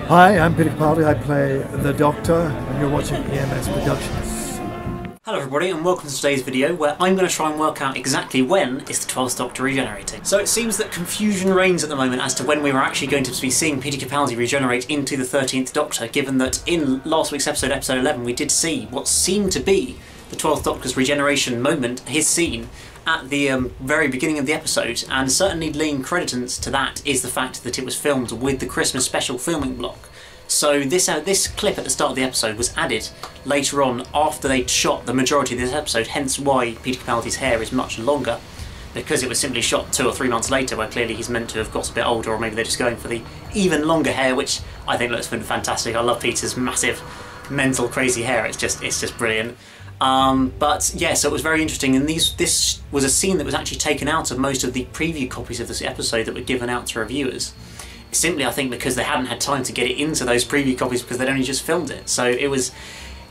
Hi, I'm Peter Capaldi. I play the Doctor, and you're watching EMS Productions. Hello everybody, and welcome to today's video where I'm going to try and work out exactly when is the 12th Doctor regenerating. So it seems that confusion reigns at the moment as to when we were actually going to be seeing Peter Capaldi regenerate into the 13th Doctor, given that in last week's episode, episode 11, we did see what seemed to be the 12th Doctor's regeneration moment, his scene, at the very beginning of the episode, and certainly laying credence to that is the fact that it was filmed with the Christmas special filming block. So this clip at the start of the episode was added later on after they'd shot the majority of this episode, hence why Peter Capaldi's hair is much longer, because it was simply shot 2 or 3 months later, where clearly he's meant to have got a bit older, or maybe they're just going for the even longer hair, which I think looks fantastic. I love Peter's massive, mental, crazy hair. It's just brilliant. But yeah, so it was very interesting, and this was a scene that was actually taken out of most of the preview copies of this episode that were given out to reviewers. Simply, I think, because they hadn't had time to get it into those preview copies because they'd only just filmed it. So it was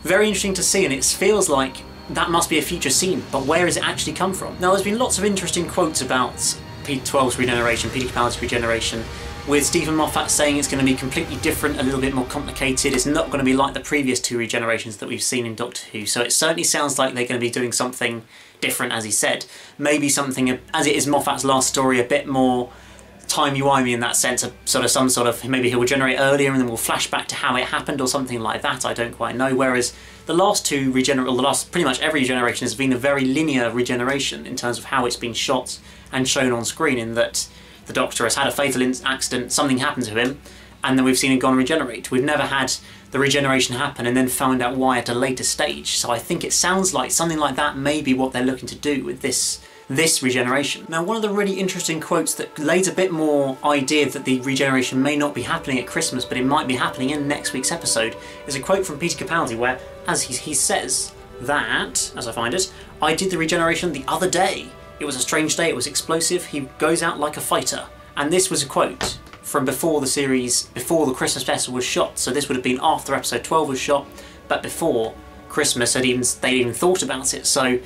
very interesting to see, and it feels like that must be a future scene, but where has it actually come from? Now, there's been lots of interesting quotes about Peter 12's regeneration, Peter Capaldi's regeneration, with Stephen Moffat saying it's going to be completely different, a little bit more complicated. It's not going to be like the previous 2 regenerations that we've seen in Doctor Who. So it certainly sounds like they're going to be doing something different, as he said. Maybe something, as it is Moffat's last story, a bit more timey-wimey in that sense, maybe he'll regenerate earlier and then we'll flash back to how it happened or something like that. I don't quite know. Whereas the last 2 pretty much every regeneration has been a very linear regeneration in terms of how it's been shot and shown on screen, in that the Doctor has had a fatal accident, something happened to him, and then we've seen him go and regenerate. We've never had the regeneration happen and then found out why at a later stage. So I think it sounds like something like that may be what they're looking to do with this regeneration. Now, one of the really interesting quotes that lays a bit more idea that the regeneration may not be happening at Christmas, but it might be happening in next week's episode, is a quote from Peter Capaldi where, as he says that, as I find it, "I did the regeneration the other day. It was a strange day, it was explosive, he goes out like a fighter." And this was a quote from before the series, before the Christmas special was shot. So this would have been after episode 12 was shot, but before Christmas they'd even thought about it. So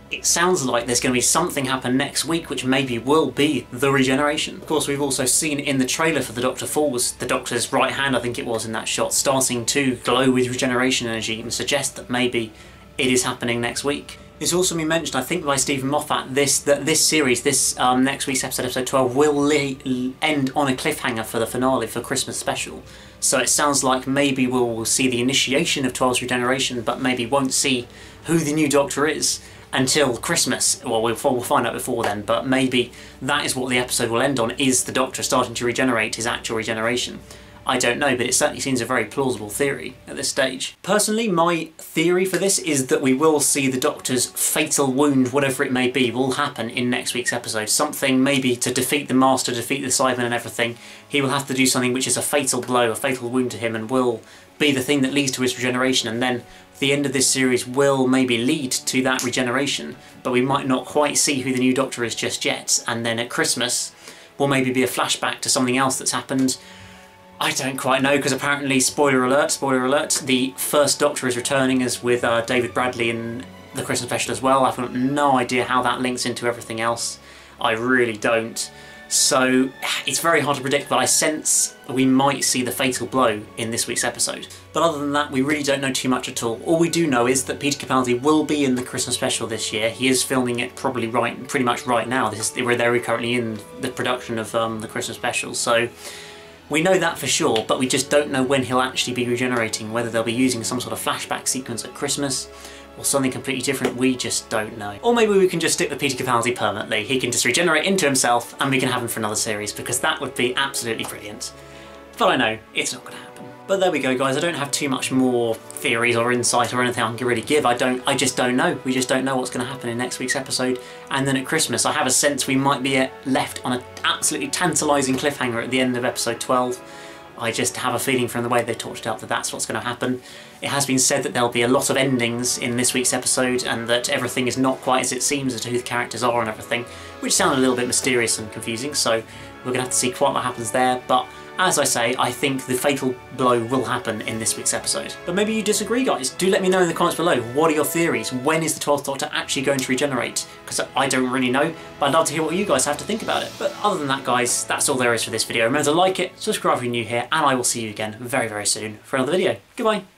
it sounds like there's going to be something happen next week which maybe will be the regeneration. Of course, we've also seen in the trailer for The Doctor Falls, the Doctor's right hand, I think it was, in that shot, starting to glow with regeneration energy and suggest that maybe it is happening next week. It's also been mentioned, I think, by Stephen Moffat, that this series, next week's episode, episode 12, will end on a cliffhanger for the finale for Christmas special. So it sounds like maybe we'll see the initiation of 12's regeneration, but maybe won't see who the new Doctor is until Christmas. Well, we'll find out before then, but maybe that is what the episode will end on, is the Doctor starting to regenerate, his actual regeneration. I don't know, but it certainly seems a very plausible theory at this stage. Personally, my theory for this is that we will see the Doctor's fatal wound, whatever it may be, will happen in next week's episode. Something maybe to defeat the Master, defeat the Cybermen and everything. He will have to do something which is a fatal blow, a fatal wound to him, and will be the thing that leads to his regeneration, and then the end of this series will maybe lead to that regeneration, but we might not quite see who the new Doctor is just yet, and then at Christmas will maybe be a flashback to something else that's happened. I don't quite know, because apparently, spoiler alert, the first Doctor is returning as with David Bradley in the Christmas special as well. I've got no idea how that links into everything else. I really don't. So it's very hard to predict, but I sense we might see the fatal blow in this week's episode. But other than that, we really don't know too much at all. All we do know is that Peter Capaldi will be in the Christmas special this year. He is filming it pretty much right now. They're currently in the production of the Christmas special, so we know that for sure, but we just don't know when he'll actually be regenerating, whether they'll be using some sort of flashback sequence at Christmas, or something completely different. We just don't know. Or maybe we can just stick with Peter Capaldi permanently. He can just regenerate into himself and we can have him for another series, because that would be absolutely brilliant. But I know it's not going to happen. But there we go, guys. I don't have too much more theories or insight or anything I can really give. I just don't know. We just don't know what's going to happen in next week's episode. And then at Christmas, I have a sense we might be left on an absolutely tantalising cliffhanger at the end of episode 12. I just have a feeling from the way they talked it up that that's what's going to happen. It has been said that there'll be a lot of endings in this week's episode, and that everything is not quite as it seems as to who the characters are and everything, which sounded a little bit mysterious and confusing, so we're going to have to see quite what happens there. But As I say, I think the fatal blow will happen in this week's episode. But maybe you disagree, guys. Do let me know in the comments below. What are your theories? When is the 12th Doctor actually going to regenerate? Because I don't really know, but I'd love to hear what you guys have to think about it. But other than that, guys, that's all there is for this video. Remember to like it, subscribe if you're new here, and I will see you again very, very soon for another video. Goodbye.